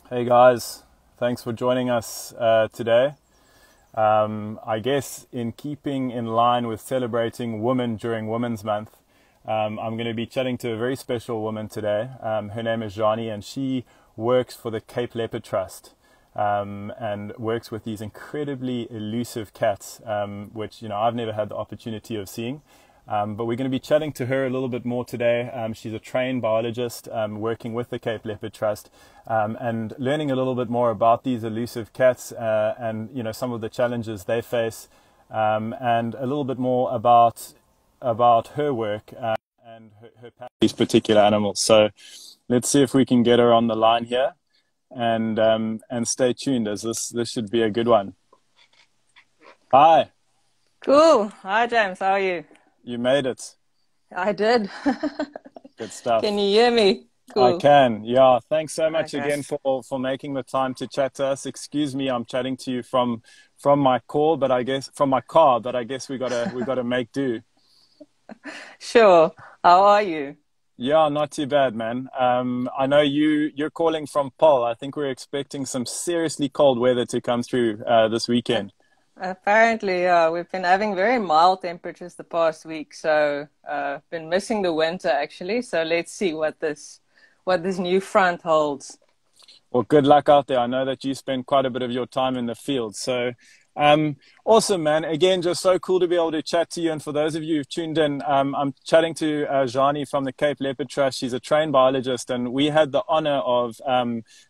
Hey guys, thanks for joining us today. I guess in keeping in line with celebrating women during Women's Month, I'm going to be chatting to a very special woman today. Her name is Jeannie, and she works for the Cape Leopard Trust and works with these incredibly elusive cats, which I've never had the opportunity of seeing. But we're going to be chatting to her a little bit more today. She's a trained biologist working with the Cape Leopard Trust and learning a little bit more about these elusive cats and some of the challenges they face and a little bit more about her work and her passion for these particular animals. So let's see if we can get her on the line here and stay tuned, as this should be a good one. Hi. Cool. Hi, James. How are you? You made it. I did. Good stuff. Can you hear me? Cool. I can. Yeah. Thanks so much Okay. again for making the time to chat to us. Excuse me, I'm chatting to you from my call, but I guess from my car, but I guess we gotta make do. Sure. How are you? Yeah, not too bad, man. I know you're calling from Paul. I think we're expecting some seriously cold weather to come through this weekend. Apparently, we've been having very mild temperatures the past week, so been missing the winter actually. So let's see what this new front holds. Well, good luck out there. I know that you spend quite a bit of your time in the field. So awesome, man. Again, just so cool to be able to chat to you. And for those of you who've tuned in, I'm chatting to Jeannie from the Cape Leopard Trust. She's a trained biologist, and we had the honor of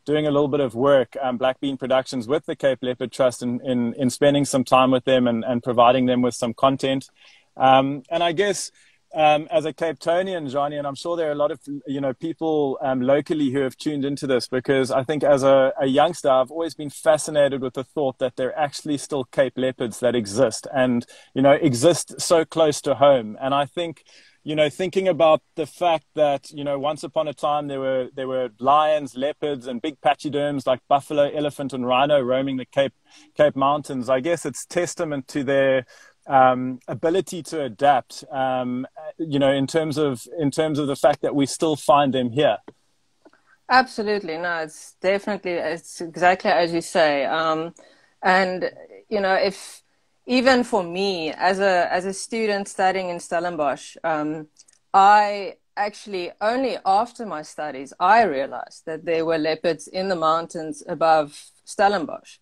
doing a little bit of work, Black Bean Productions, with the Cape Leopard Trust in spending some time with them and providing them with some content. And I guess as a Cape Townian, Johnny, and I'm sure there are a lot of people locally who have tuned into this, because I think as a youngster, I've always been fascinated with the thought that there are actually still Cape leopards that exist and exist so close to home. And I think thinking about the fact that once upon a time there were lions, leopards, and big pachyderms like buffalo, elephant, and rhino roaming the Cape Mountains, I guess it's testament to their ability to adapt, in terms of the fact that we still find them here. Absolutely. No, it's exactly as you say. And if even for me as a student studying in Stellenbosch, I actually only after my studies I realized that there were leopards in the mountains above Stellenbosch.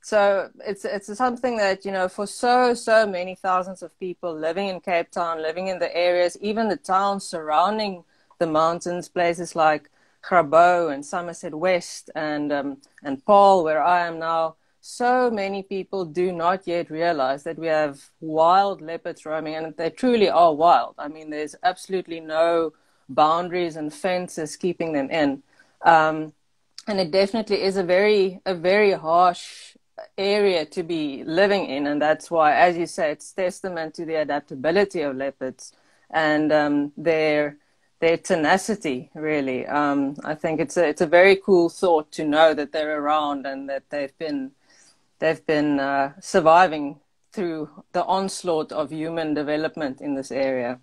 So it's something that, for so many thousands of people living in Cape Town, living in the areas, even the towns surrounding the mountains, places like Grabouw and Somerset West and Paul, where I am now, so many people do not yet realize that we have wild leopards roaming, and they truly are wild. I mean, there's absolutely no boundaries and fences keeping them in. And it definitely is a very harsh area to be living in, and that's why, as you say, it's testament to the adaptability of leopards and their tenacity, really. I think it's a very cool thought to know that they're around and that they've been surviving through the onslaught of human development in this area.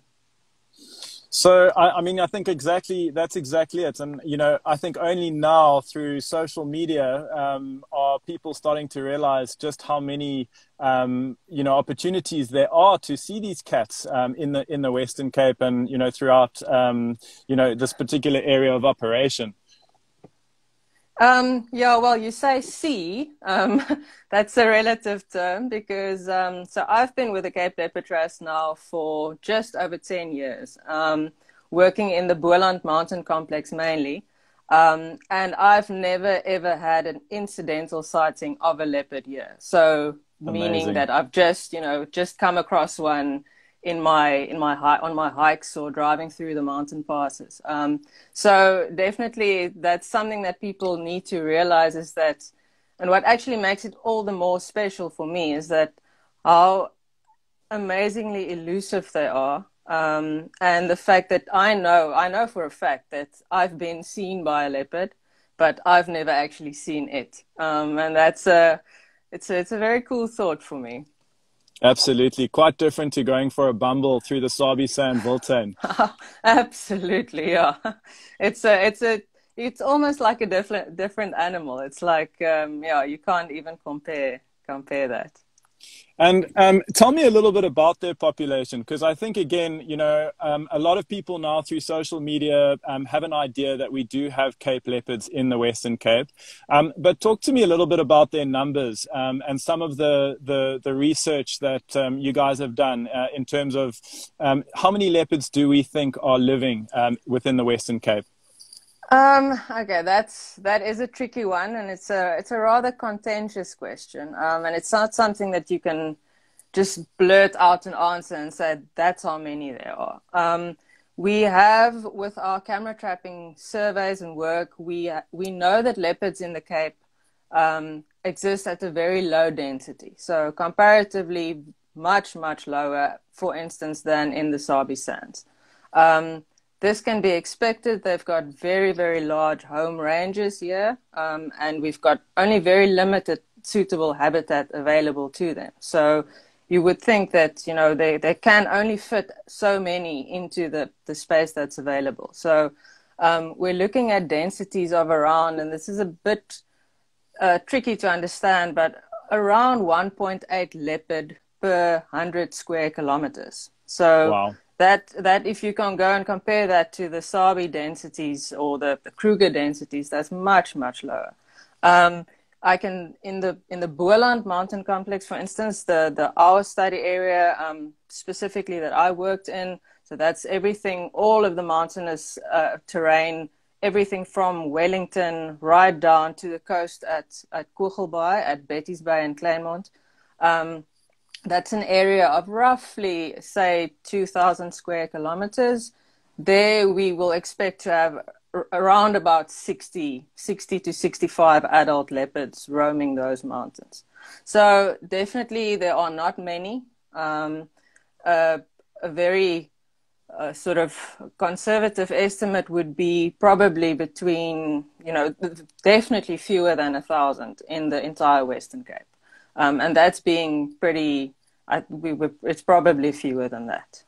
So, I mean, I think that's exactly it. And, I think only now through social media are people starting to realize just how many, opportunities there are to see these cats in the Western Cape and, throughout, this particular area of operation. Yeah, well, you say see, that's a relative term because, so I've been with the Cape Leopard Trust now for just over 10 years, working in the Boland Mountain Complex mainly. And I've never, ever had an incidental sighting of a leopard here. So Amazing. Meaning that I've just come across one on my hikes or driving through the mountain passes. So definitely that's something that people need to realize is that, and what actually makes it all the more special for me is that how amazingly elusive they are. And the fact that I know for a fact that I've been seen by a leopard, but I've never actually seen it. And it's a very cool thought for me. Absolutely. Quite different to going for a bumble through the Sabi Sand Voltane. Absolutely, yeah. It's a it's almost like a different animal. It's like, yeah, you can't even compare that. And tell me a little bit about their population, because I think, again, a lot of people now through social media have an idea that we do have Cape leopards in the Western Cape. But talk to me a little bit about their numbers and some of the research that you guys have done in terms of how many leopards do we think are living within the Western Cape? Okay, that is a tricky one, and it's a rather contentious question. And it's not something that you can just blurt out an answer and say that's how many there are. We have, with our camera trapping surveys and work, we know that leopards in the Cape exist at a very low density, so comparatively much lower, for instance, than in the Sabi Sands. This can be expected. They've got very, very large home ranges here, and we've got only very limited suitable habitat available to them. So you would think that, they can only fit so many into the space that's available. So we're looking at densities of around, and this is a bit tricky to understand, but around 1.8 leopard per 100 square kilometers. So wow. That if you can go and compare that to the Sabi densities or the Kruger densities, that's much lower. I can in the Boland mountain complex, for instance, our study area specifically that I worked in. So that's everything, all of the mountainous terrain, everything from Wellington right down to the coast at Kugelbaai, at Betty's Bay and Kleinmond. That's an area of roughly, say, 2,000 square kilometers. There we will expect to have around about 60 to 65 adult leopards roaming those mountains. So definitely there are not many. A very sort of conservative estimate would be probably between, definitely fewer than 1,000 in the entire Western Cape. And that's being pretty, it's probably fewer than that.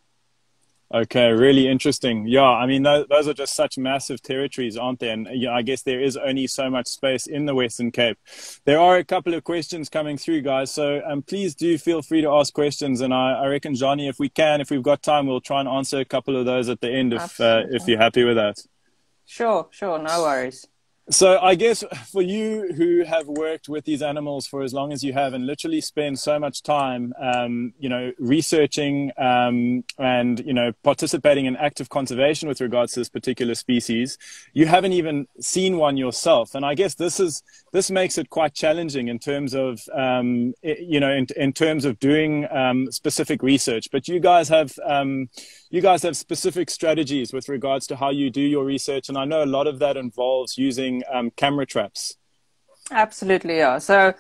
Okay, really interesting. Yeah, I mean, those are just such massive territories, aren't they? And I guess there is only so much space in the Western Cape. There are a couple of questions coming through, guys. So please do feel free to ask questions. And I reckon, Jeannie, if we've got time, we'll try and answer a couple of those at the end if you're happy with that. Sure, no worries. So I guess for you who have worked with these animals for as long as you have and literally spend so much time, researching and, participating in active conservation with regards to this particular species, you haven't even seen one yourself. And I guess this makes it quite challenging in terms of, in terms of doing specific research. But you guys have specific strategies with regards to how you do your research. And I know a lot of that involves using camera traps. Absolutely, yeah. So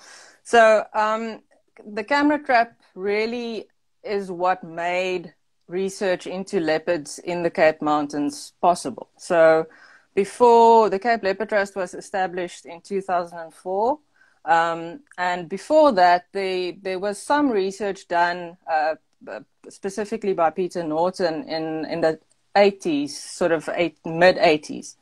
the camera trap really is what made research into leopards in the Cape Mountains possible. So before the Cape Leopard Trust was established in 2004, and before that, there was some research done specifically by Peter Norton in the 80s, sort of mid-80s.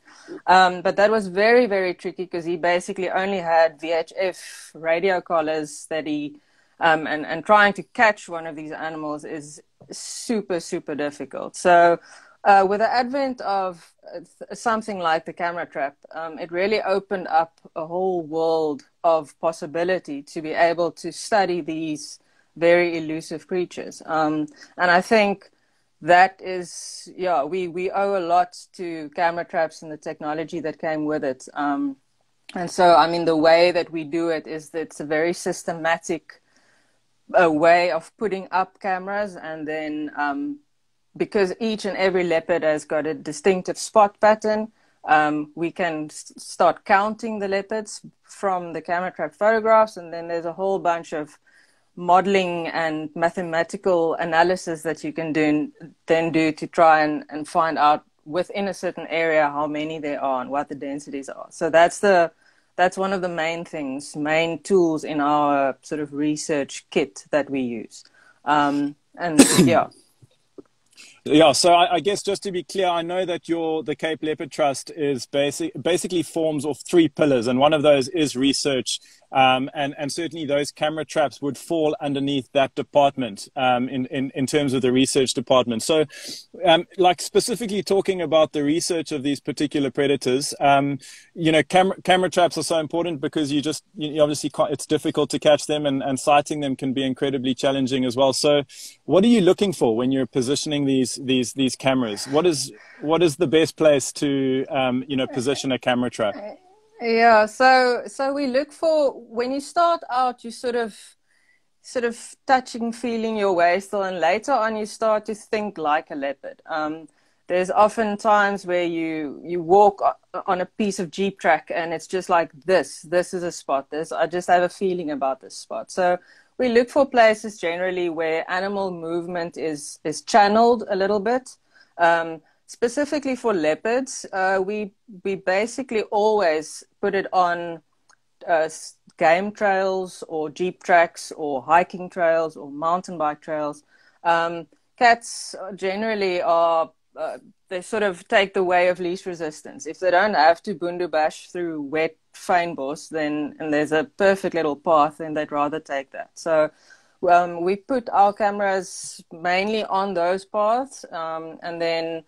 But that was very, very tricky because he basically only had VHF radio collars that he, and trying to catch one of these animals is super, super difficult. So with the advent of something like the camera trap, it really opened up a whole world of possibility to be able to study these very elusive creatures. And I think that is, we owe a lot to camera traps and the technology that came with it. And so, I mean, the way that we do it is that it's a very systematic way of putting up cameras. And then because each and every leopard has got a distinctive spot pattern, we can start counting the leopards from the camera trap photographs. And then there's a whole bunch of modeling and mathematical analysis that you can then do to try and find out within a certain area how many there are and what the densities are. So that's one of the main tools in our sort of research kit that we use. And yeah. Yeah, so I guess just to be clear, I know that the Cape Leopard Trust is basically forms of three pillars, and one of those is research, and certainly those camera traps would fall underneath that department in terms of the research department. So, like specifically talking about the research of these particular predators, camera traps are so important because you obviously can't, it's difficult to catch them, and sighting them can be incredibly challenging as well. So, what are you looking for when you're positioning these cameras? What is the best place to position a camera trap? Yeah, so we look for, when you start out, you sort of touching, feeling your way still, and later on you start to think like a leopard. There's often times where you walk on a piece of Jeep track and it's just like this is a spot. I just have a feeling about this spot. So we look for places generally where animal movement is channeled a little bit. Specifically for leopards, we basically always put it on game trails or Jeep tracks or hiking trails or mountain bike trails. Cats generally are, they sort of take the way of least resistance. If they don't have to bundu bash through wet fynbos, and there's a perfect little path, then they'd rather take that. So we put our cameras mainly on those paths, and then,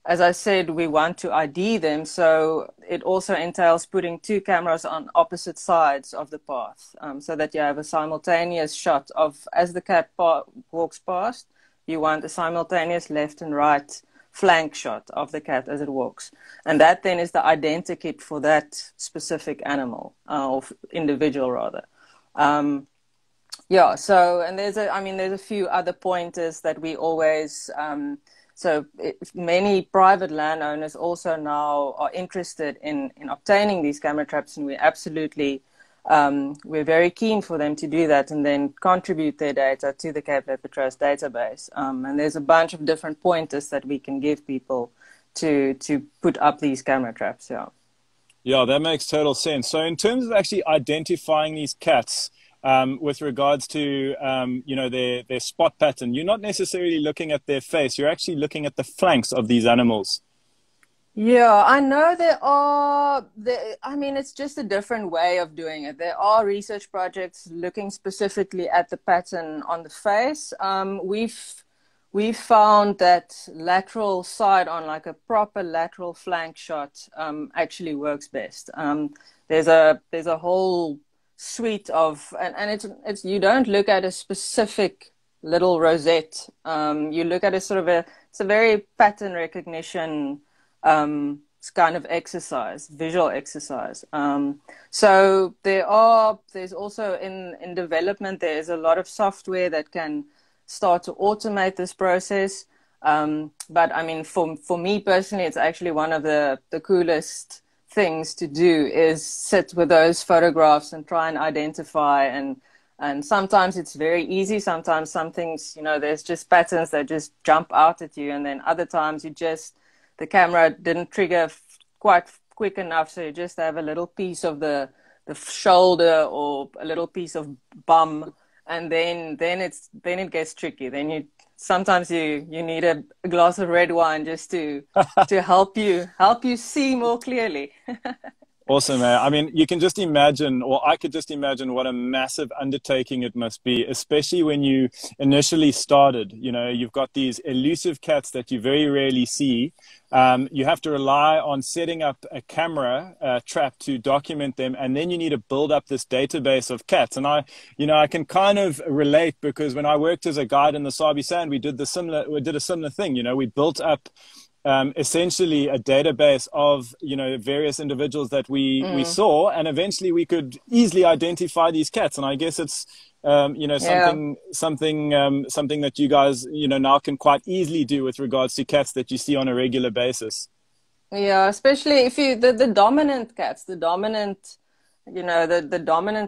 as I said, we want to ID them, so it also entails putting two cameras on opposite sides of the path, so that you have a simultaneous shot of, as the cat walks past, you want a simultaneous left and right flank shot of the cat as it walks. And that then is the identikit for that specific animal, or individual rather. Yeah, so, and there's a few other pointers that we always, many private landowners also now are interested in obtaining these camera traps, and we absolutely, we're very keen for them to do that and then contribute their data to the Cape Leopard Trust database. And there's a bunch of different pointers that we can give people to put up these camera traps. Yeah. Yeah, that makes total sense. So in terms of actually identifying these cats, with regards to their spot pattern, you're not necessarily looking at their face, you're actually looking at the flanks of these animals. Yeah, I know it's just a different way of doing it. There are research projects looking specifically at the pattern on the face. We've found that lateral side on, like a proper lateral flank shot, actually works best. There's a whole suite of, and it's you don't look at a specific little rosette. You look at it's a very pattern recognition kind of exercise, visual exercise. So there's also in development, there's a lot of software that can start to automate this process. But I mean, for me personally, it's actually one of the coolest things to do is sit with those photographs and try and identify, and sometimes it's very easy. Sometimes some things, there's just patterns that just jump out at you, and then other times the camera didn't trigger quite quick enough, so you just have a little piece of the shoulder or a little piece of bum, and then it gets tricky. Then sometimes you need a glass of red wine just to help you see more clearly. Awesome, man. I mean, you can just imagine, or I could just imagine what a massive undertaking it must be, especially when you initially started. You've got these elusive cats that you very rarely see. You have to rely on setting up a camera trap to document them, and then you need to build up this database of cats. And I can kind of relate, because when I worked as a guide in the Sabi Sand, we did a similar thing. We built up essentially a database of various individuals that we saw, and eventually we could easily identify these cats. And I guess it's something that you guys now can quite easily do with regards to cats that you see on a regular basis. Yeah, especially if the dominant cats, the dominant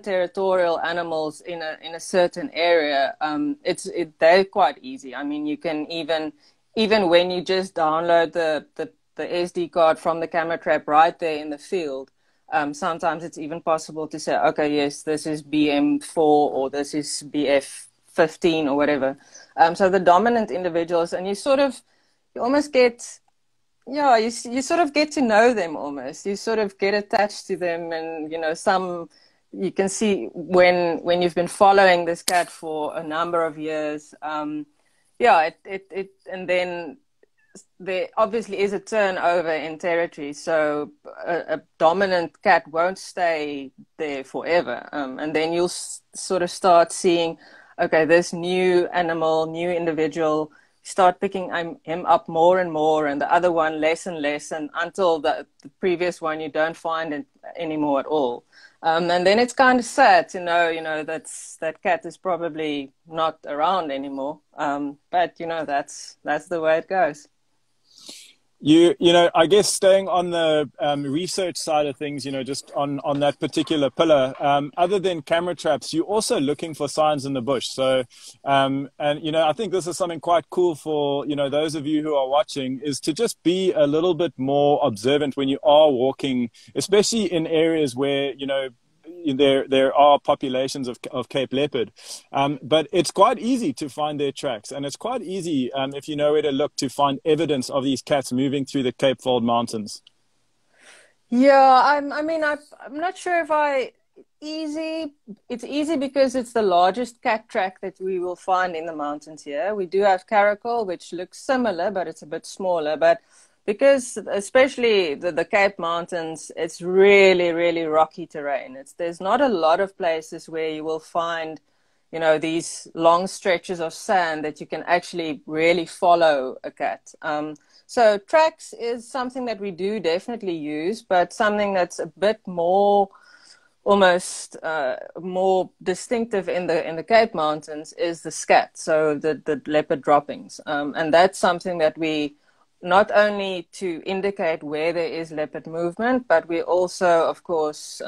territorial animals in a certain area, they're quite easy. I mean, you can even when you just download the SD card from the camera trap right there in the field, sometimes it's even possible to say, okay, yes, this is BM4 or this is BF15 or whatever. So the dominant individuals, and you almost get, yeah, you sort of get to know them almost. You sort of get attached to them, and you know, you can see when you've been following this cat for a number of years. Yeah, and then there obviously is a turnover in territory, so a dominant cat won't stay there forever, and then you'll sort of start seeing, okay, this new animal, new individual, start picking him up more and more, and the other one less and less, and until the previous one you don't find it anymore at all. And then it's kind of sad to know, you know, that cat is probably not around anymore. But you know, that's the way it goes. You know, I guess staying on the research side of things, you know, just on that particular pillar, other than camera traps, you're also looking for signs in the bush. So, and, you know, I think this is something quite cool for, you know, those of you who are watching, is to just be a little bit more observant when you are walking, especially in areas where, you know, there are populations of Cape leopard, but it's quite easy to find their tracks, and it's quite easy if you know where to look to find evidence of these cats moving through the Cape Fold Mountains. Yeah, I mean, I'm not sure if easy. It's easy because it's the largest cat track that we will find in the mountains here. We do have Caracal, which looks similar, but it's a bit smaller. But because especially the Cape Mountains, it's really, really rocky terrain. There's not a lot of places where you will find, you know, these long stretches of sand that you can actually really follow a cat. So tracks is something that we do definitely use, but something that's a bit more, almost more distinctive in the Cape Mountains is the scat, so the leopard droppings. And that's something that we not only to indicate where there is leopard movement, but we also, of course,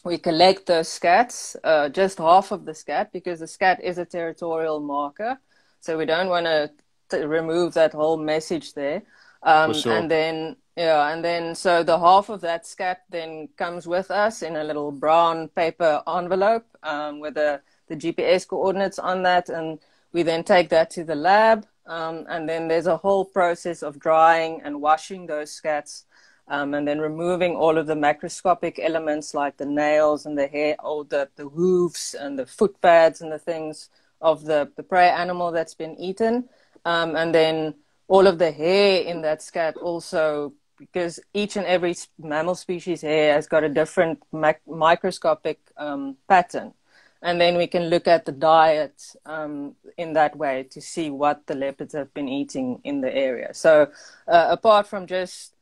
we collect those scats, just half of the scat, because the scat is a territorial marker. So we don't want to remove that whole message there. For sure. And then, so the half of that scat then comes with us in a little brown paper envelope with the GPS coordinates on that. And we then take that to the lab. And then there's a whole process of drying and washing those scats, and then removing all of the macroscopic elements like the nails and the hair, or the hooves and the foot pads and the things of the prey animal that's been eaten. And then all of the hair in that scat also, because each and every mammal species hair has got a different microscopic pattern. And then we can look at the diet in that way to see what the leopards have been eating in the area. So apart from just,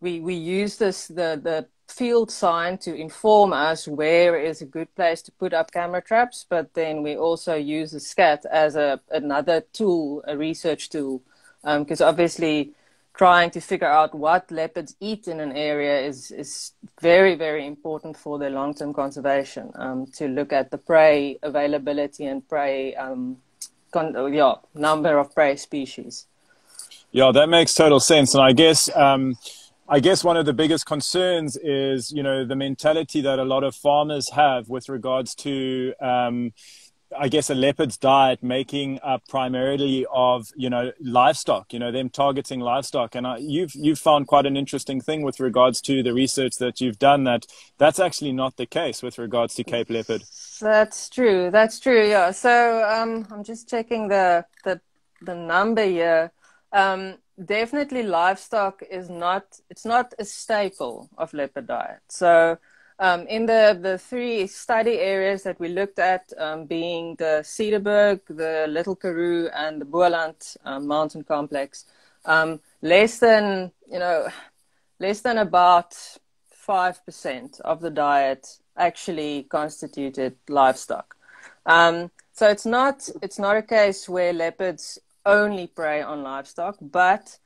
we use the field sign to inform us where is a good place to put up camera traps, but then we also use the scat as another tool, a research tool, because obviously trying to figure out what leopards eat in an area is very, very important for their long-term conservation, to look at the prey availability and prey, number of prey species. Yeah, that makes total sense. And I guess one of the biggest concerns is, you know, the mentality that a lot of farmers have with regards to, I guess, a leopard's diet making up primarily of, you know, livestock, you know, them targeting livestock. And you've found quite an interesting thing with regards to the research that you've done, that's actually not the case with regards to Cape leopard. That's true. Yeah. So I'm just checking the number here. Definitely livestock it's not a staple of leopard diet. So in the three study areas that we looked at, being the Cederberg, the Little Karoo, and the Boland mountain complex, less than about 5% of the diet actually constituted livestock. So it's not a case where leopards only prey on livestock, but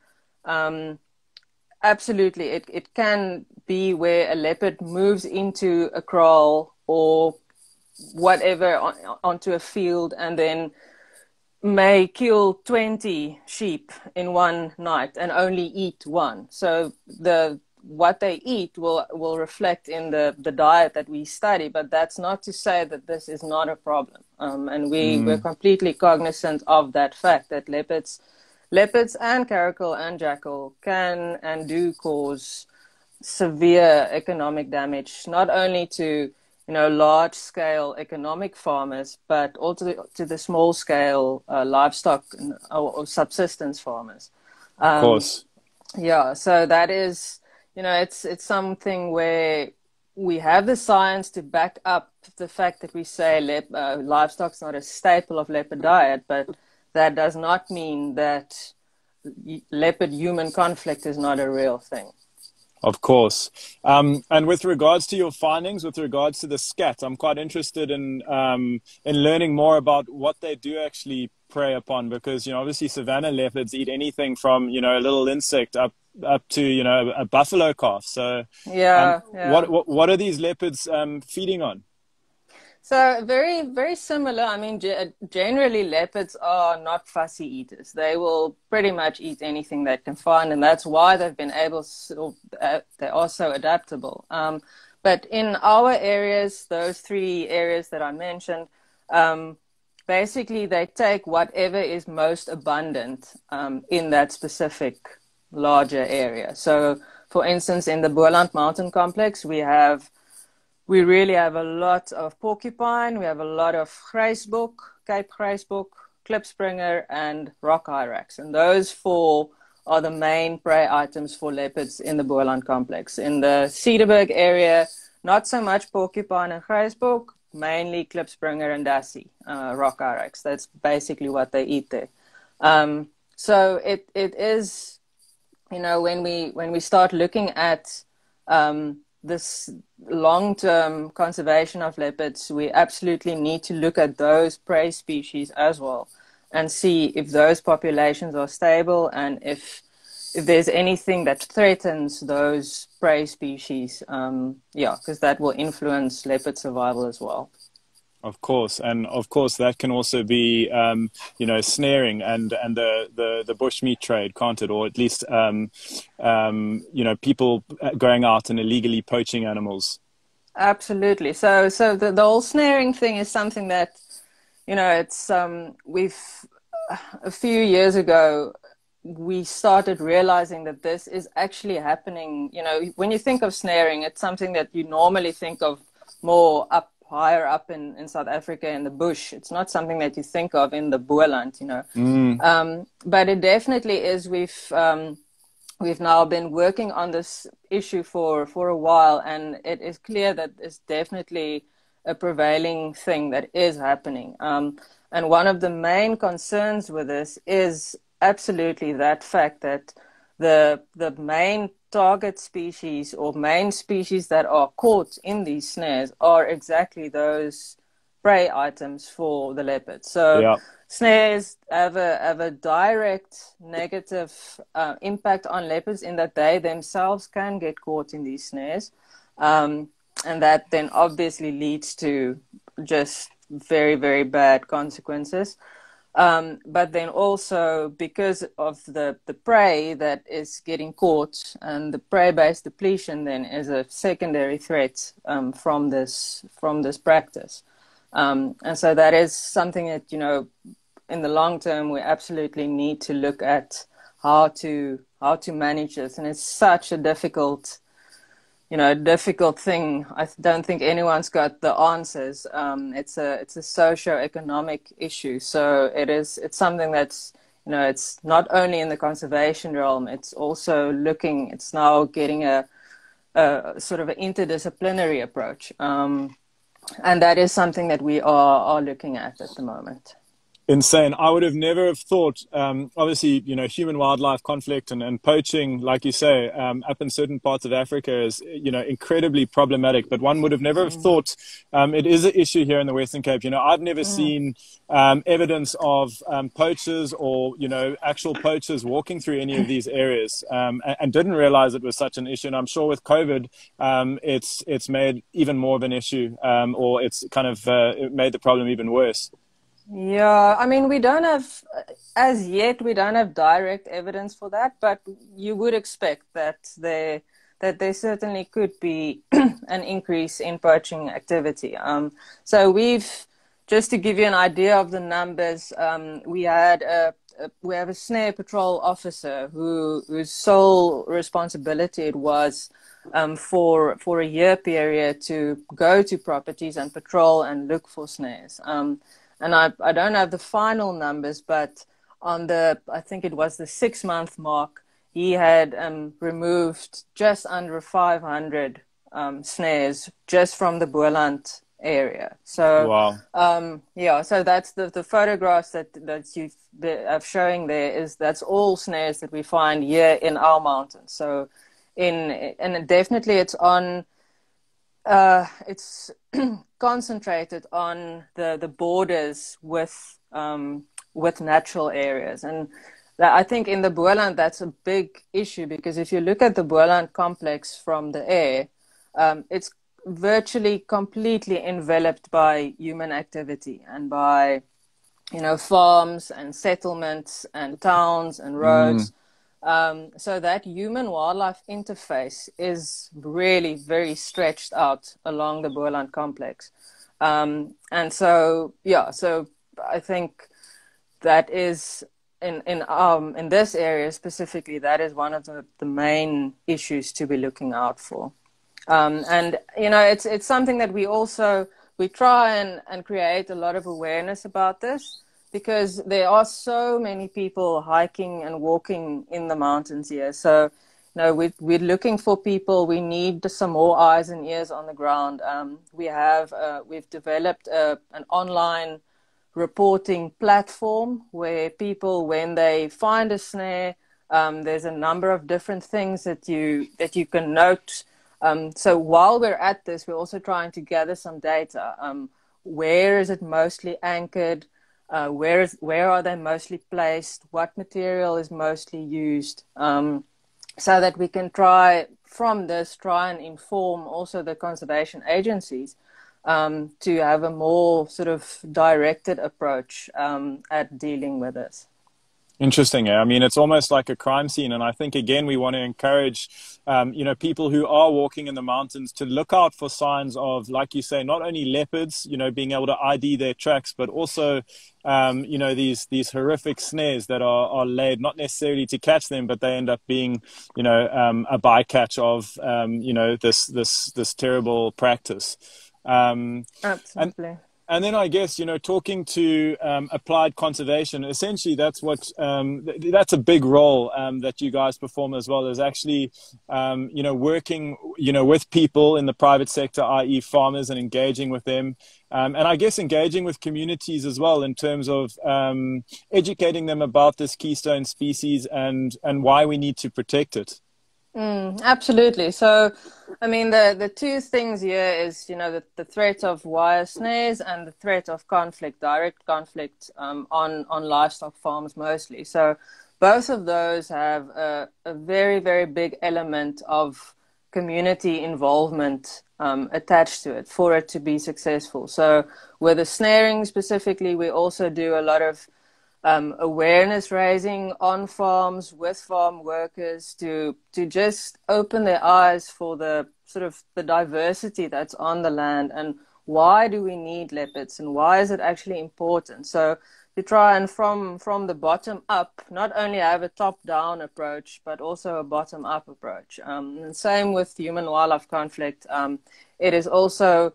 absolutely it can be where a leopard moves into a kraal or whatever onto a field and then may kill 20 sheep in one night and only eat one. So what they eat will reflect in the diet that we study, but that's not to say that this is not a problem. And we're completely cognizant of that fact that leopards leopards and caracal and jackal can and do cause severe economic damage, not only to large scale economic farmers, but also to the small scale livestock or subsistence farmers. Of course. Yeah, so that is, it's something where we have the science to back up the fact that we say livestock's not a staple of leopard diet, but that does not mean that leopard-human conflict is not a real thing. Of course. And with regards to your findings, with regards to the scat, I'm quite interested in learning more about what they do actually prey upon, because, obviously savanna leopards eat anything from, a little insect up to, a buffalo calf. So what are these leopards feeding on? So very, very similar. I mean, generally leopards are not fussy eaters. They will pretty much eat anything they can find, and that's why they've been able to, they are so adaptable. But in our areas, those 3 areas that I mentioned, basically they take whatever is most abundant in that specific larger area. So, for instance, in the Boland Mountain Complex, we really have a lot of porcupine, we have a lot of grysbok, Cape grysbok, klipspringer, and rock hyrax. And those 4 are the main prey items for leopards in the Boland complex. In the Cederberg area, not so much porcupine and grysbok, mainly klipspringer and dassie, rock hyrax. That's basically what they eat there. So it is, when we start looking at this long-term conservation of leopards, we absolutely need to look at those prey species as well and see if those populations are stable and if there's anything that threatens those prey species, because that will influence leopard survival as well. Of course, and of course that can also be, snaring and the bushmeat trade, can't it? Or at least, people going out and illegally poaching animals. Absolutely. So the whole snaring thing is something that, it's a few years ago we started realizing that this is actually happening. When you think of snaring, it's something that you normally think of more higher up in South Africa in the bush. It's not something that you think of in the Boland, but it definitely is. We've now been working on this issue for a while, and it is clear that it's definitely a prevailing thing that is happening. And one of the main concerns with this is absolutely that fact that the main target species or main species that are caught in these snares are exactly those prey items for the leopard. So snares have a direct negative impact on leopards in that they themselves can get caught in these snares. And that then obviously leads to just very, very bad consequences. But then also because of the prey that is getting caught, and the prey-based depletion then is a secondary threat from this practice. And so that is something that, in the long term, we absolutely need to look at how to manage this. And it's such a difficult thing. I don't think anyone's got the answers. It's a socio-economic issue. So it's something that's, it's not only in the conservation realm, it's also it's now getting a sort of an interdisciplinary approach. And that is something that we are looking at the moment. Insane. I would have never have thought, obviously, human-wildlife conflict and poaching, like you say, up in certain parts of Africa is, incredibly problematic. But one would have never have thought it is an issue here in the Western Cape. I've never seen evidence of poachers or, actual poachers walking through any of these areas and didn't realize it was such an issue. And I'm sure with COVID, it's made even more of an issue or it's kind of it made the problem even worse. Yeah, I mean, we don't have direct evidence for that, but you would expect that there certainly could be an increase in poaching activity. So just to give you an idea of the numbers, we had a we have a snare patrol officer whose sole responsibility it was for a year period to go to properties and patrol and look for snares. And I don't have the final numbers, but on I think it was the 6-month mark, he had removed just under 500 snares just from the Boland area. So wow. yeah, so that's the photographs that you are showing there, that's all snares that we find here in our mountains. So and definitely it's on it's concentrated on the borders with natural areas. And I think in the Boland that's a big issue, because if you look at the Boland complex from the air, it's virtually completely enveloped by human activity and by, farms and settlements and towns and roads. So that human-wildlife interface is really very stretched out along the Boland complex. And so, yeah, so I think that is, in this area specifically, that is one of the main issues to be looking out for. And, it's something that we try and create a lot of awareness about this, because there are so many people hiking and walking in the mountains here. So, we're looking for people. We need some more eyes and ears on the ground. We've developed an online reporting platform where people, when they find a snare, there's a number of different things that you can note. So while we're at this, we're also trying to gather some data. Where is it mostly anchored? Where are they mostly placed? What material is mostly used? So that we can try and inform also the conservation agencies to have a more sort of directed approach at dealing with this. Interesting. I mean, it's almost like a crime scene. And I think, again, we want to encourage, people who are walking in the mountains to look out for signs of, like you say, not only leopards, being able to ID their tracks, but also, these horrific snares that are laid, not necessarily to catch them, but they end up being, a bycatch of, this terrible practice. Absolutely. And then I guess, talking to applied conservation, essentially that's that's a big role that you guys perform as well, is actually, working, with people in the private sector, i.e. farmers, and engaging with them. And I guess engaging with communities as well in terms of educating them about this keystone species and why we need to protect it. Absolutely. So, I mean, the two things here is, the threat of wire snares and the threat of direct conflict on livestock farms mostly. So both of those have a very, very big element of community involvement attached to it for it to be successful. So with the snaring specifically, we also do a lot of awareness raising on farms with farm workers to just open their eyes for the sort of the diversity that's on the land, and why do we need leopards and why is it actually important. So to try and from the bottom up, not only have a top down approach, but also a bottom up approach. And same with human wildlife conflict. It is also,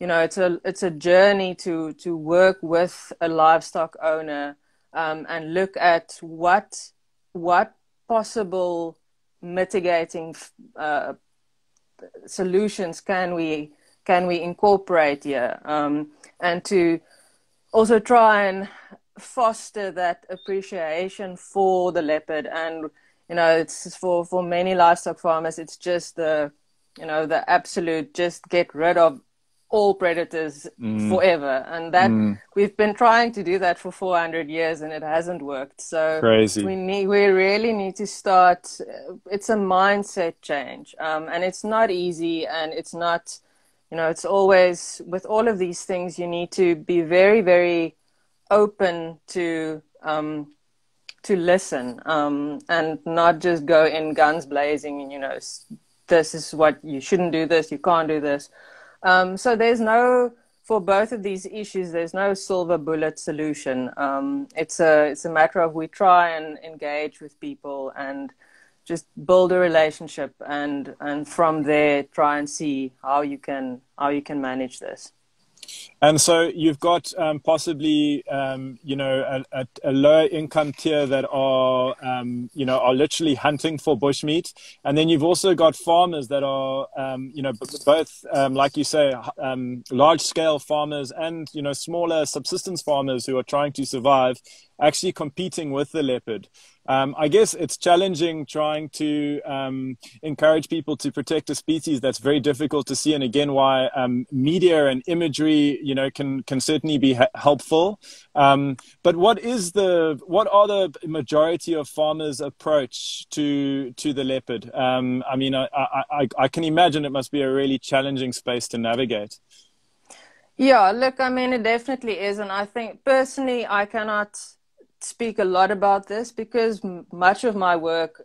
it's a journey to work with a livestock owner and look at what possible mitigating solutions can we incorporate here, and to also try and foster that appreciation for the leopard. And it's for many livestock farmers, it's just the absolute, just get rid of all predators forever, and that we've been trying to do that for 400 years and it hasn't worked. So crazy. We really need to start. It's a mindset change, and it's not easy, and it's not, it's always, with all of these things, you need to be very, very open to listen, and not just go in guns blazing and this is what you shouldn't do, this you can't do this. So there's no for both of these issues, there's no silver bullet solution. It's a matter of we try and engage with people and just build a relationship, and from there try and see how you can manage this. And so you've got possibly, you know, a lower income tier that are, you know, are literally hunting for bushmeat. And then you've also got farmers that are, you know, both, like you say, large scale farmers and, you know, smaller subsistence farmers who are trying to survive, actually competing with the leopard. I guess it's challenging trying to encourage people to protect a species that's very difficult to see. And again, why media and imagery, you know, can certainly be helpful. But what are the majority of farmers' approach to the leopard? I mean, I can imagine it must be a really challenging space to navigate. Yeah, look, I mean, it definitely is. And I think personally, I cannot speak a lot about this because much of my work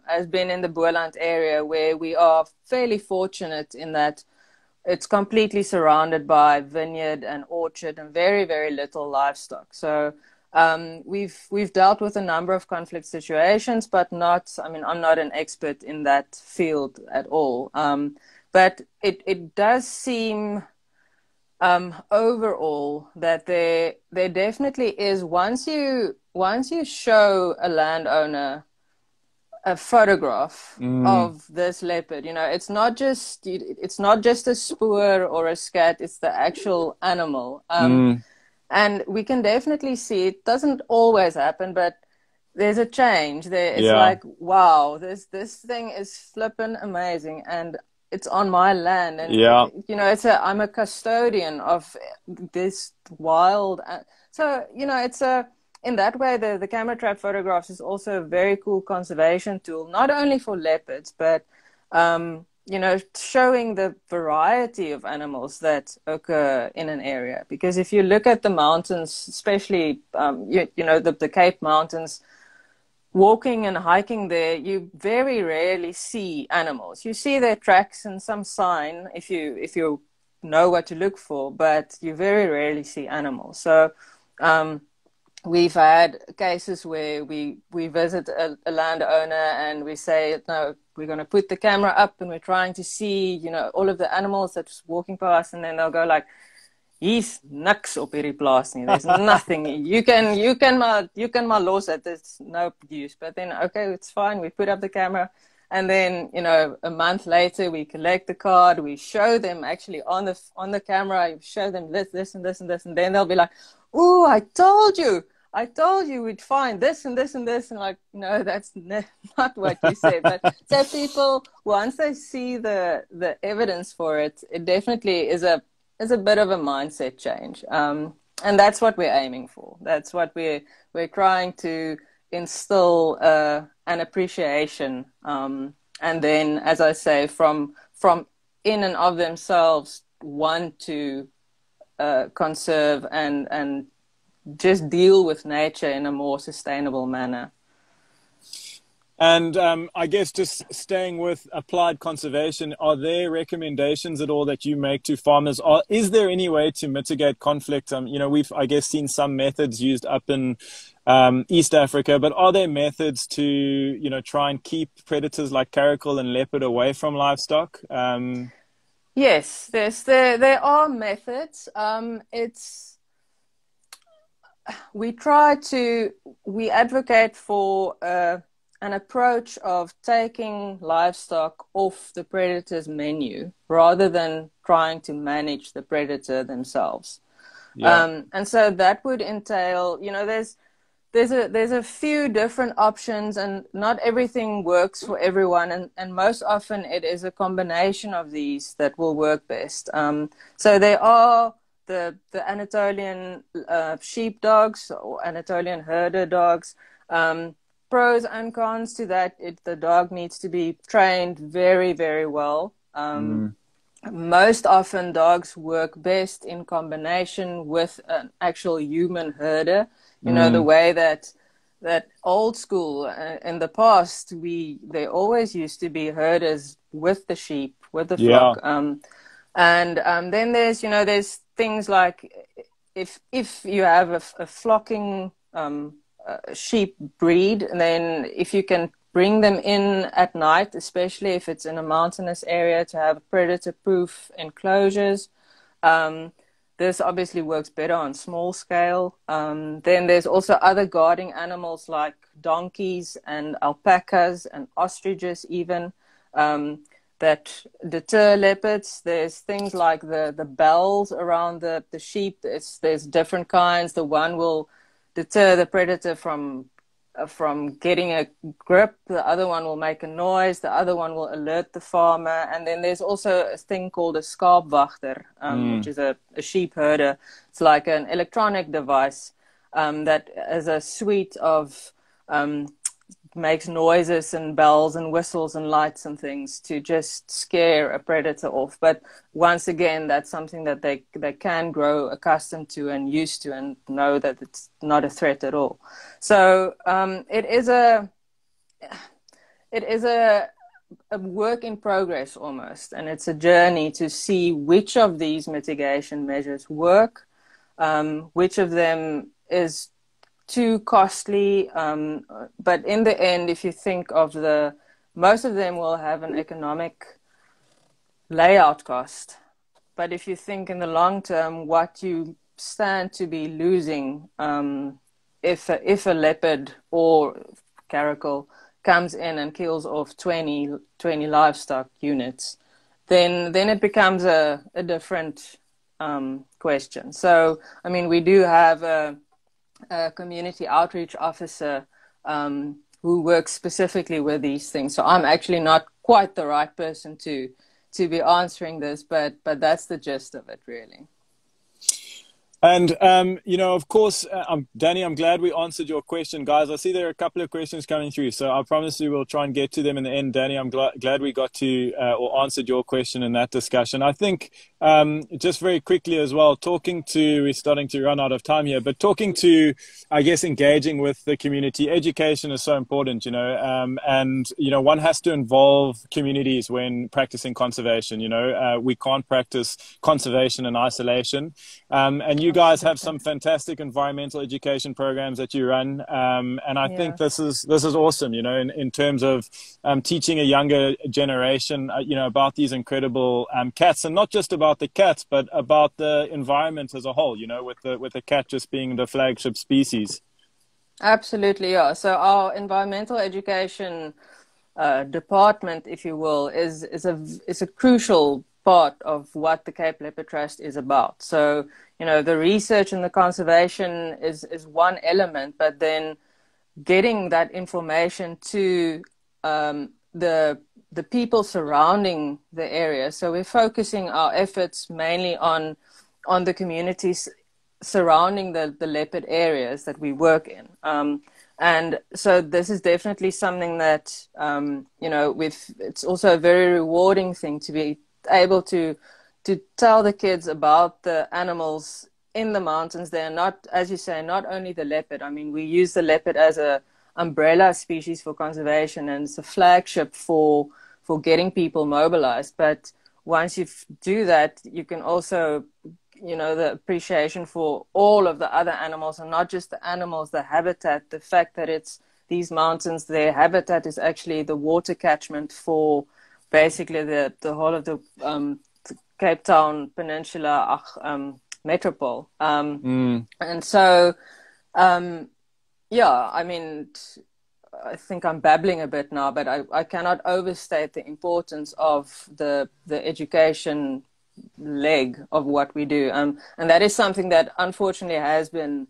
has been in the Boland area, where we are fairly fortunate in that it's completely surrounded by vineyard and orchard and very, very little livestock. So we've dealt with a number of conflict situations, but not, I mean, I'm not an expert in that field at all. But it does seem overall that there definitely is, once you show a landowner a photograph of this leopard, you know, it's not just a spoor or a scat, it's the actual animal. And we can definitely see, it doesn't always happen, but there's a change there. It's like, wow, this thing is flippin' amazing, and it's on my land, and you know, I'm a custodian of this wild. So you know, in that way, the camera trap photographs is also a very cool conservation tool, not only for leopards, but you know, showing the variety of animals that occur in an area. Because if you look at the mountains, especially you know, the Cape Mountains, walking and hiking there, you very rarely see animals. You see their tracks and some sign if you know what to look for, but you very rarely see animals. So we've had cases where we visit a landowner and we say, no, we're going to put the camera up and we're trying to see, you know, all of the animals that's walking past, and then they'll go like, hier's niks op hierdie plaas nie. There's nothing. You can maar los it. There's no use. But then, okay, it's fine. We put up the camera, and then, you know, a month later, we collect the card. We show them actually on the camera. You show them this and this and this, and then they'll be like, "Ooh, I told you we'd find this and this and this," and like, no, that's not what you said. But so people, once they see the evidence for it, it definitely is a bit of a mindset change. And that's what we're aiming for. That's what we're trying to instill an appreciation. And then, as I say, from in and of themselves, want to conserve and just deal with nature in a more sustainable manner. And I guess just staying with applied conservation, are there recommendations at all that you make to farmers? Or is there any way to mitigate conflict? You know, we've, I guess, seen some methods used up in East Africa, but are there methods to, you know, try and keep predators like caracal and leopard away from livestock? Yes, there are methods. We advocate for an approach of taking livestock off the predator's menu rather than trying to manage the predator themselves. And so that would entail, you know, there's a few different options, and not everything works for everyone, and most often it is a combination of these that will work best. So there are the Anatolian sheepdogs or Anatolian herder dogs. Pros and cons to that. The dog needs to be trained very, very well. Most often dogs work best in combination with an actual human herder. You know, the way that old school in the past, they always used to be herders with the sheep, with the flock. And then there's things like if you have a flocking sheep breed, and then if you can bring them in at night, especially if it's in a mountainous area, to have predator-proof enclosures. This obviously works better on small scale. Then there's also other guarding animals like donkeys and alpacas and ostriches even, that deter leopards. There's things like the bells around the sheep. There's different kinds. The one will deter the predator from getting a grip. The other one will make a noise. The other one will alert the farmer. And then there's also a thing called a skaapwagter, which is a sheep herder. It's like an electronic device that has a suite of makes noises and bells and whistles and lights and things to just scare a predator off. But once again, that's something that they can grow accustomed to and used to, and know that it's not a threat at all. So it is a work in progress almost, and it's a journey to see which of these mitigation measures work, which of them is too costly, but in the end, if you think of most of them will have an economic layout cost. But if you think in the long term, what you stand to be losing if a leopard or caracal comes in and kills off 20 livestock units, then it becomes a different question. So, I mean, we do have a community outreach officer who works specifically with these things. So I'm actually not quite the right person to be answering this, but that's the gist of it, really. And, of course, Danny, I'm glad we answered your question. Guys, I see there are a couple of questions coming through, so I promise you we'll try and get to them in the end. Danny, I'm glad we got to or answered your question in that discussion. I think just very quickly as well, we're starting to run out of time here, but talking to, I guess, engaging with the community, education is so important, and, one has to involve communities when practicing conservation. We can't practice conservation in isolation. And you guys have some fantastic environmental education programs that you run, and I think this is awesome. In terms of teaching a younger generation, about these incredible cats, and not just about the cats, but about the environment as a whole. With the cat just being the flagship species. Absolutely, yeah. So our environmental education department, if you will, is a crucial part of what the Cape Leopard Trust is about. So, the research and the conservation is one element, but then getting that information to the people surrounding the area. So we're focusing our efforts mainly on the communities surrounding the leopard areas that we work in. And so this is definitely something that, it's also a very rewarding thing to be able to tell the kids about the animals in the mountains. They're not, as you say, not only the leopard. I mean, we use the leopard as a umbrella species for conservation, and it's a flagship for getting people mobilized. But once you do that, you can also, the appreciation for all of the other animals, and not just the animals, the habitat, the fact that it's these mountains, their habitat is actually the water catchment for basically the whole of the Cape Town Peninsula metropole. And so, I mean, I think I'm babbling a bit now, but I cannot overstate the importance of the education leg of what we do. And that is something that unfortunately has been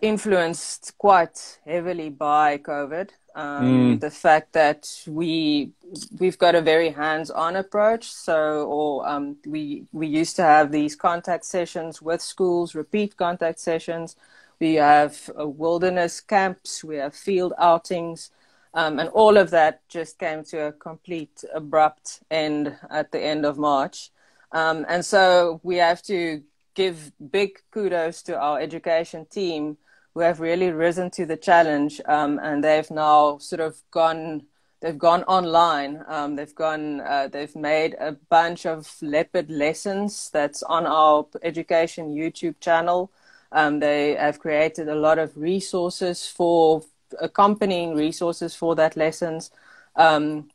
influenced quite heavily by COVID. The fact that we've got a very hands-on approach. So, we used to have these contact sessions with schools, repeat contact sessions. We have wilderness camps. We have field outings, and all of that just came to a complete abrupt end at the end of March. And so we have to give big kudos to our education team, who have really risen to the challenge, and they've now sort of gone they've gone online. They've made a bunch of leopard lessons that's on our education YouTube channel. They have created a lot of resources for accompanying resources for that lessons. We're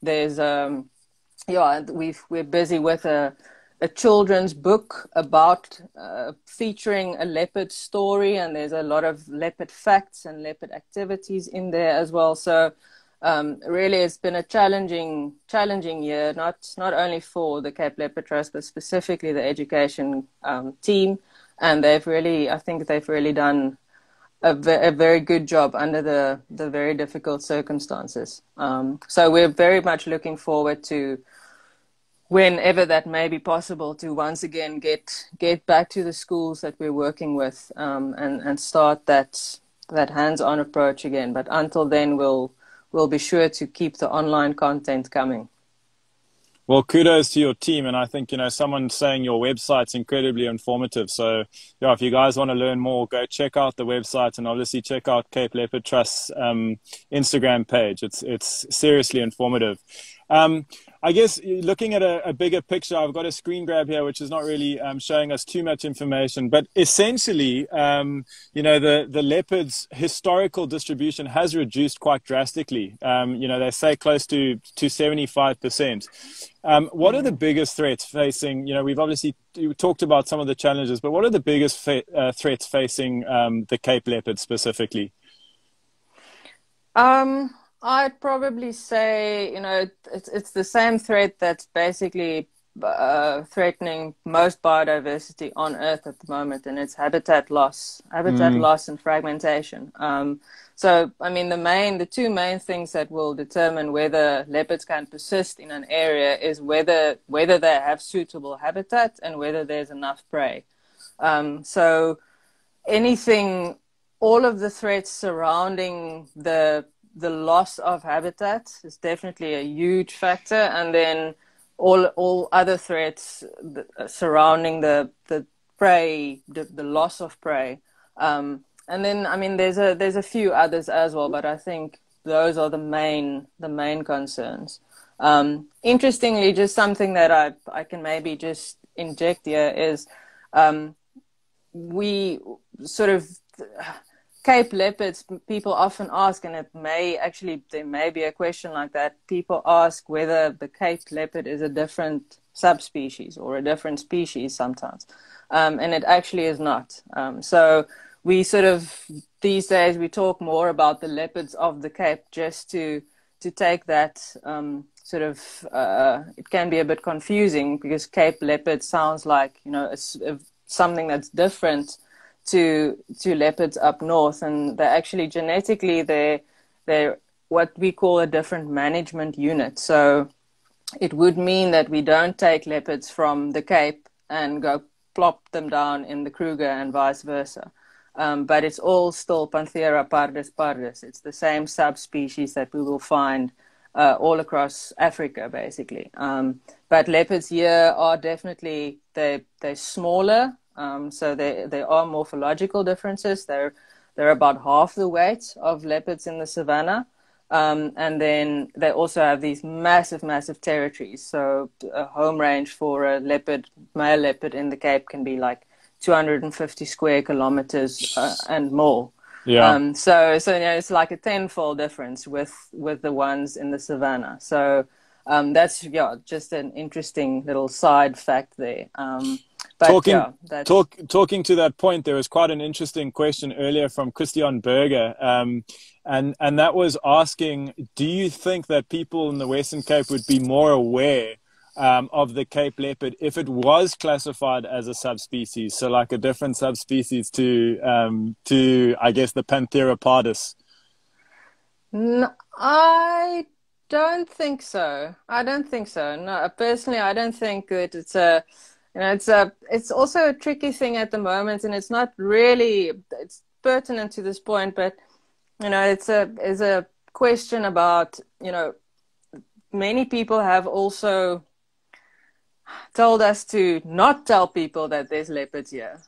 busy with a children's book about featuring a leopard story, and there's a lot of leopard facts and leopard activities in there as well. So really, it's been a challenging year, not only for the Cape Leopard Trust, but specifically the education team. And I think they've really done a very good job under the very difficult circumstances. So we're very much looking forward to, whenever that may be possible, to once again get back to the schools that we're working with, and start that hands-on approach again. But until then, we'll be sure to keep the online content coming. Well, kudos to your team. And I think, someone saying your website's incredibly informative. So, yeah, if you guys want to learn more, go check out the website, and obviously check out Cape Leopard Trust's Instagram page. It's seriously informative. I guess looking at a bigger picture, I've got a screen grab here, which is not really showing us too much information, but essentially, the leopard's historical distribution has reduced quite drastically. They say close to 75%. What are the biggest threats facing, we've obviously talked about some of the challenges, but what are the biggest threats facing the Cape leopard specifically? I'd probably say, it's the same threat that's basically threatening most biodiversity on Earth at the moment, and it's habitat loss and fragmentation. So, I mean, the two main things that will determine whether leopards can persist in an area is whether they have suitable habitat and whether there's enough prey. So all of the threats surrounding the loss of habitat is definitely a huge factor, and then all other threats surrounding the prey, the loss of prey, and then, I mean, there's a few others as well, but I think those are the main concerns. Interestingly, just something that I can maybe just inject here is we sort of Cape leopards, people often ask, and there may be a question like that. People ask whether the Cape leopard is a different subspecies or a different species sometimes. And it actually is not. So we sort of, these days, we talk more about the leopards of the Cape just to take that it can be a bit confusing because Cape leopard sounds like, something that's different to leopards up north, and they're actually genetically they're what we call a different management unit. So it would mean that we don't take leopards from the Cape and go plop them down in the Kruger and vice versa. But it's all still Panthera pardus pardus. It's the same subspecies that we will find all across Africa, basically. But leopards here are definitely, they're smaller. So there are morphological differences. They're about half the weight of leopards in the savannah. And then they also have these massive, massive territories. So a home range for a male leopard in the Cape can be like 250 square kilometers and more. Yeah. So it's like a tenfold difference with the ones in the savannah. So that's just an interesting little side fact there. Talking to that point, there was quite an interesting question earlier from Christian Berger, and that was asking, do you think that people in the Western Cape would be more aware of the Cape leopard if it was classified as a subspecies, so like a different subspecies to I guess the Panthera pardus? No, I don't think so. No, personally, I don't think that it's a. It's also a tricky thing at the moment, and it's not really, it's pertinent to this point, but, it's a question about, many people have also told us to not tell people that there's leopards here.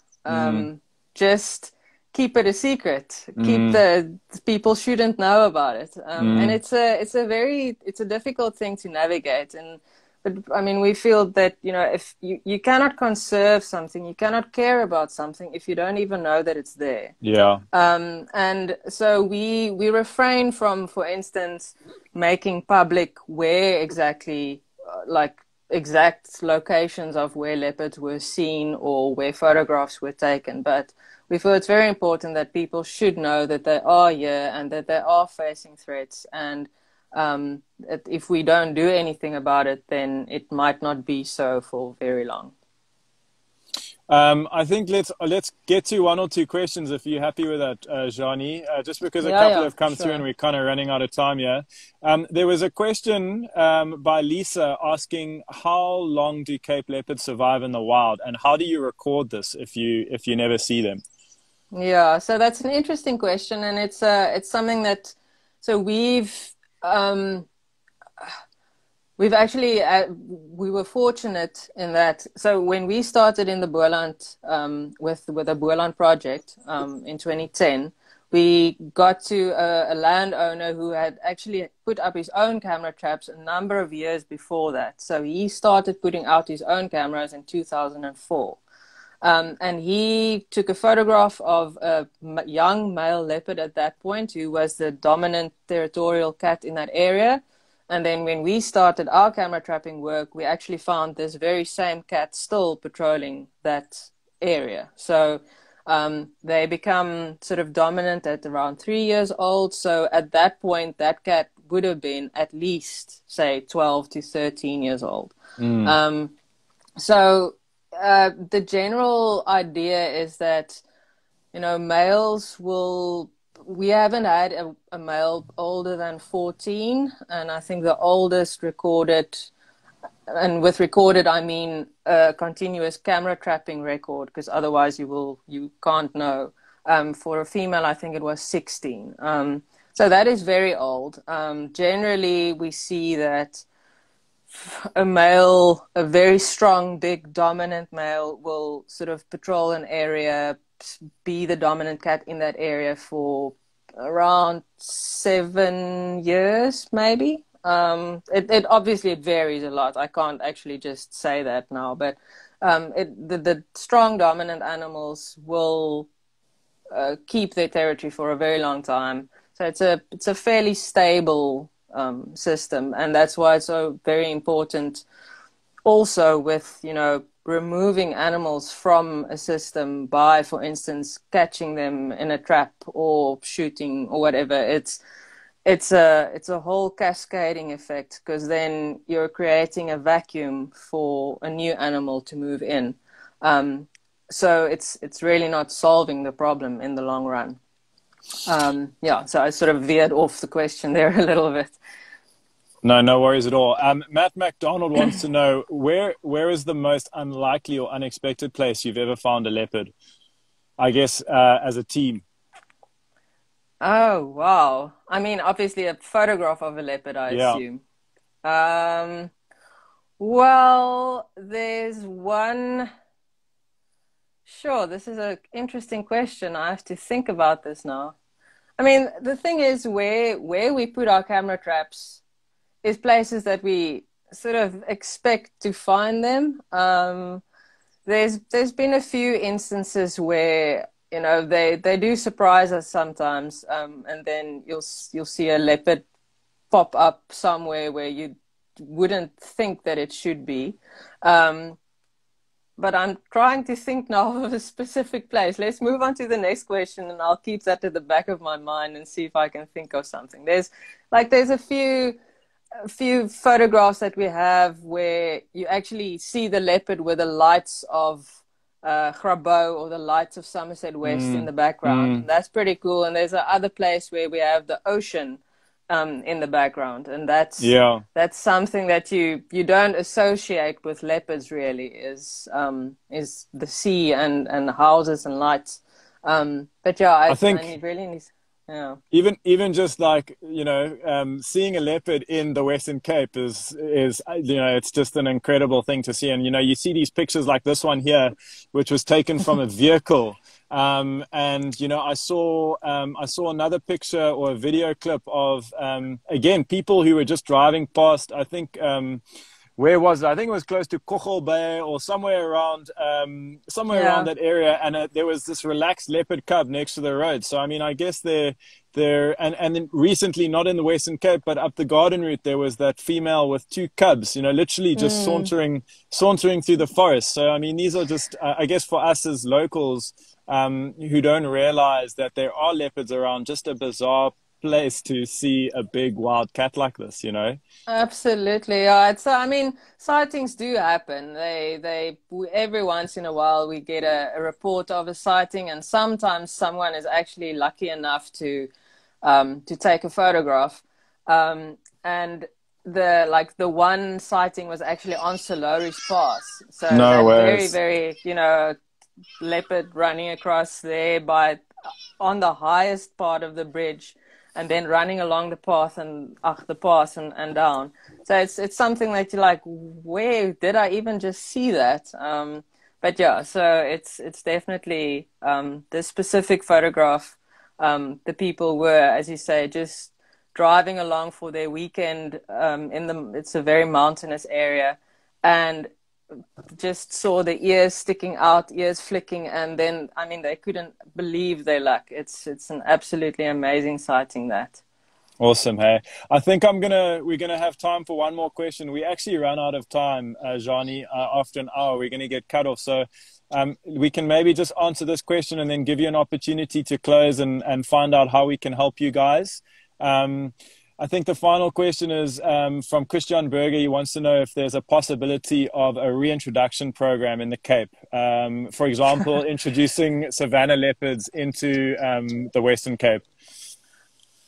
Just keep it a secret. Keep the people shouldn't know about it. And it's a difficult thing to navigate. But I mean, we feel that, you know, if you cannot conserve something, you cannot care about something if you don't even know that it's there. Yeah. And so we refrain from, for instance, making public where exactly, like exact locations of where leopards were seen or where photographs were taken. But we feel it's very important that people should know that they are here and that they are facing threats. And if we don't do anything about it, then it might not be so for very long. I think let's get to one or two questions if you're happy with that, Jeannie, just because a couple have come through and we're kind of running out of time here. There was a question by Lisa asking, how long do Cape leopards survive in the wild, and how do you record this if you never see them? Yeah, so that's an interesting question, and it's something that, so we've actually, we were fortunate in that, so when we started in the Boland, with the Boland project in 2010, we got to a landowner who had actually put up his own camera traps a number of years before that. So he started putting out his own cameras in 2004. And he took a photograph of a young male leopard at that point, who was the dominant territorial cat in that area. And then when we started our camera trapping work, we actually found this very same cat still patrolling that area. So they become sort of dominant at around 3 years old. So at that point, that cat would have been at least, say, 12 to 13 years old. The general idea is that, you know, males will, we haven't had a male older than 14, and I think the oldest recorded, and with recorded I mean a continuous camera trapping record, because otherwise you can't know. For a female, I think it was 16. So that is very old. Generally, we see that a male, a very strong, big, dominant male will sort of patrol an area, be the dominant cat in that area for around 7 years, maybe. It obviously it varies a lot. I can't actually just say that now, but the strong, dominant animals will keep their territory for a very long time. So it's a fairly stable system, and that's why it's so very important also with, you know, removing animals from a system by, for instance, catching them in a trap or shooting or whatever. It's a whole cascading effect, because then you're creating a vacuum for a new animal to move in. So it's really not solving the problem in the long run. So I sort of veered off the question there a little bit. No worries at all. Matt McDonald wants to know, where is the most unlikely or unexpected place you've ever found a leopard? I guess as a team. Oh, wow. I mean, obviously a photograph of a leopard, I assume. Well, there's one. Sure, this is an interesting question. I have to think about this now. I mean, the thing is, where we put our camera traps is places that we sort of expect to find them. There's been a few instances where, you know, they do surprise us sometimes, and then you'll see a leopard pop up somewhere where you wouldn't think that it should be. But I'm trying to think now of a specific place. Let's move on to the next question, and I'll keep that at the back of my mind and see if I can think of something. There's a few photographs that we have where you actually see the leopard with the lights of Grabouw or the lights of Somerset West in the background. That's pretty cool. And there's another place where we have the ocean in the background, and that's something that you don't associate with leopards really, is the sea and houses and lights. But yeah, I think it really needs. Yeah. Even just like, you know, seeing a leopard in the Western Cape is, you know, it's just an incredible thing to see. And, you know, you see these pictures like this one here, which was taken from a vehicle, And, I saw another picture or a video clip of, again, people who were just driving past, I think, where was it? I think it was close to Kochel Bay or somewhere around that area. And there was this relaxed leopard cub next to the road. So, I mean, I guess and then recently, not in the Western Cape, but up the Garden Route, there was that female with 2 cubs, literally just sauntering through the forest. So, I mean, these are just, I guess for us as locals, who don't realize that there are leopards around, just a bizarre place to see a big wild cat like this, Absolutely. Yeah. I mean, sightings do happen. Every once in a while we get a report of a sighting, and sometimes someone is actually lucky enough to take a photograph. And the one sighting was actually on Solori's Pass. So no that ways. very, leopard running across there on the highest part of the bridge, and then running along the path and down. So it's something that you're like, where did I even just see that? But yeah, so it's definitely this specific photograph. The people were, as you say, just driving along for their weekend. It's a very mountainous area, and just saw the ears sticking out, ears flicking, and then, I mean, they couldn't believe their luck. It's an absolutely amazing sighting, that. Awesome. Hey, I think we're gonna have time for one more question. We actually ran out of time, Jeannie. After an hour, we're gonna get cut off. So we can maybe just answer this question and then give you an opportunity to close and find out how we can help you guys. I think the final question is from Christian Berger. He wants to know if there's a possibility of a reintroduction program in the Cape. For example, introducing savanna leopards into the Western Cape.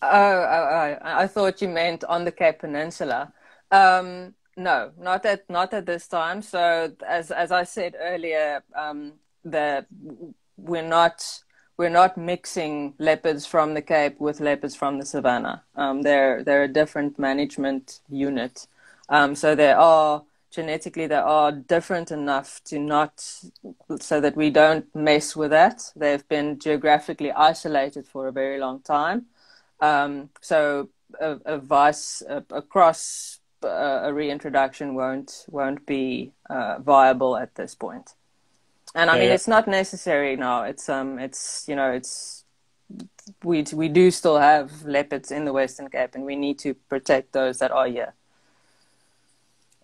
I thought you meant on the Cape Peninsula. No, not at this time. So as I said earlier, we're not mixing leopards from the Cape with leopards from the savannah. They're a different management unit. So genetically they are different enough so that we don't mess with that. They've been geographically isolated for a very long time. So a reintroduction won't be viable at this point. And I mean, it's not necessary now. We do still have leopards in the Western Cape, and we need to protect those that are here.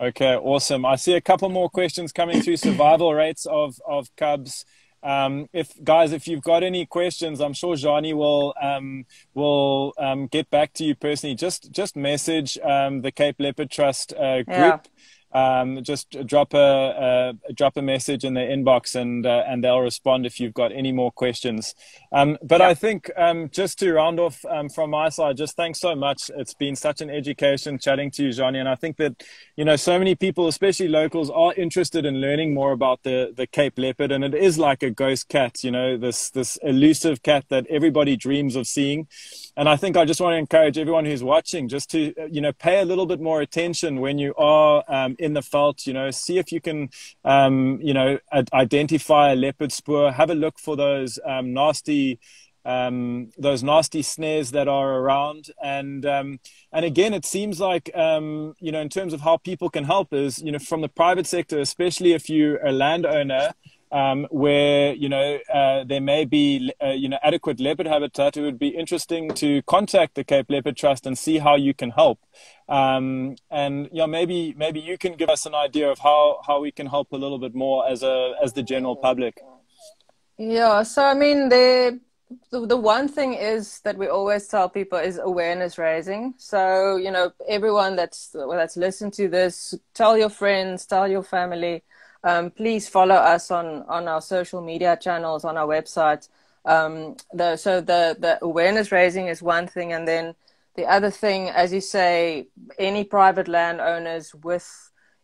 Okay, awesome. I see a couple more questions coming through. Survival rates of cubs. If you've got any questions, I'm sure Jeannie will get back to you personally. Just message the Cape Leopard Trust group. Yeah. Just drop a message in their inbox, and they'll respond if you've got any more questions. I think just to round off from my side, just thanks so much. It's been such an education chatting to you, Jeannie, and I think that so many people, especially locals, are interested in learning more about the Cape Leopard, and it is like a ghost cat, this elusive cat that everybody dreams of seeing. And I think I just want to encourage everyone who's watching just to, pay a little bit more attention when you are in the veld. See if you can, identify a leopard spoor. Have a look for those nasty snares that are around. And again, it seems like, in terms of how people can help is, from the private sector, especially if you're a landowner, where there may be adequate leopard habitat, it would be interesting to contact the Cape Leopard Trust and see how you can help. Maybe you can give us an idea of how we can help a little bit more as the general public. Yeah, so I mean, the one thing is that we always tell people is awareness raising. So everyone that's listened to this, tell your friends, tell your family. Please follow us on our social media channels, on our website. The awareness raising is one thing. And then the other thing, as you say, any private landowners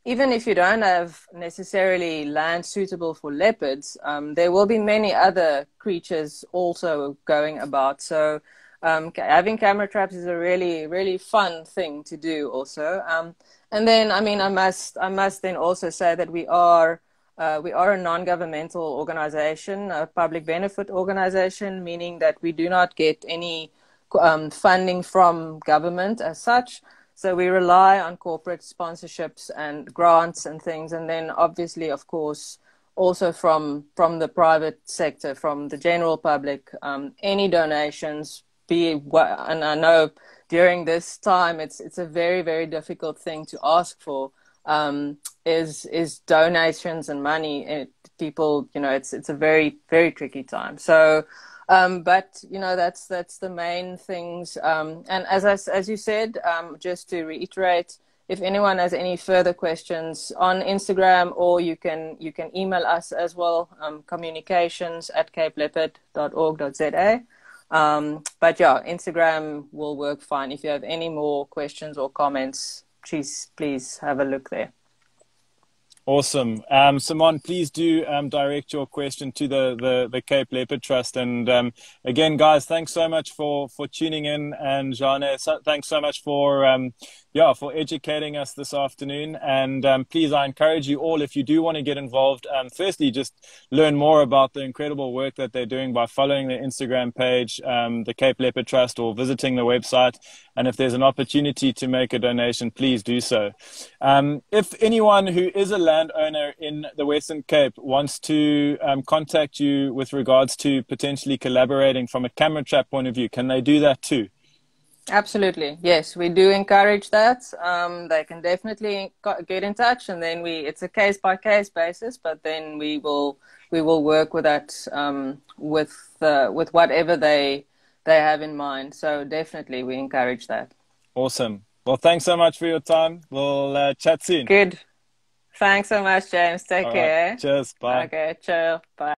even if you don't have necessarily land suitable for leopards, there will be many other creatures also going about. So having camera traps is a really, really fun thing to do also. And then, I mean, I must then also say that we are We are a non-governmental organization, a public benefit organization, meaning that we do not get any funding from government as such. So we rely on corporate sponsorships and grants and things. And then obviously, of course, also from the private sector, from the general public, any donations, and I know during this time, it's a very, very difficult thing to ask for, is donations and money. People, it's a very, very tricky time. So, but that's the main things. And as you said, just to reiterate, if anyone has any further questions on Instagram, or you can email us as well, communications@capeleopard.org.za. But yeah, Instagram will work fine. If you have any more questions or comments, please have a look there. Awesome. Simon, please do direct your question to the Cape Leopard Trust. And again, guys, thanks so much for tuning in. And Jeannie, thanks so much for educating us this afternoon. And please, I encourage you all, if you do want to get involved, firstly, just learn more about the incredible work that they're doing by following their Instagram page, the Cape Leopard Trust, or visiting the website. And if there's an opportunity to make a donation, please do so. If anyone who is a landowner in the Western Cape wants to contact you with regards to potentially collaborating from a camera trap point of view, can they do that too? Absolutely. Yes, we do encourage that. They can definitely get in touch, and then it's a case by case basis, but then we will work with that, with whatever they have in mind. So definitely we encourage that. Awesome. Well, thanks so much for your time. We'll chat soon. Good. Thanks so much, James. Take care. Right. Cheers. Bye. Okay. Ciao. Bye.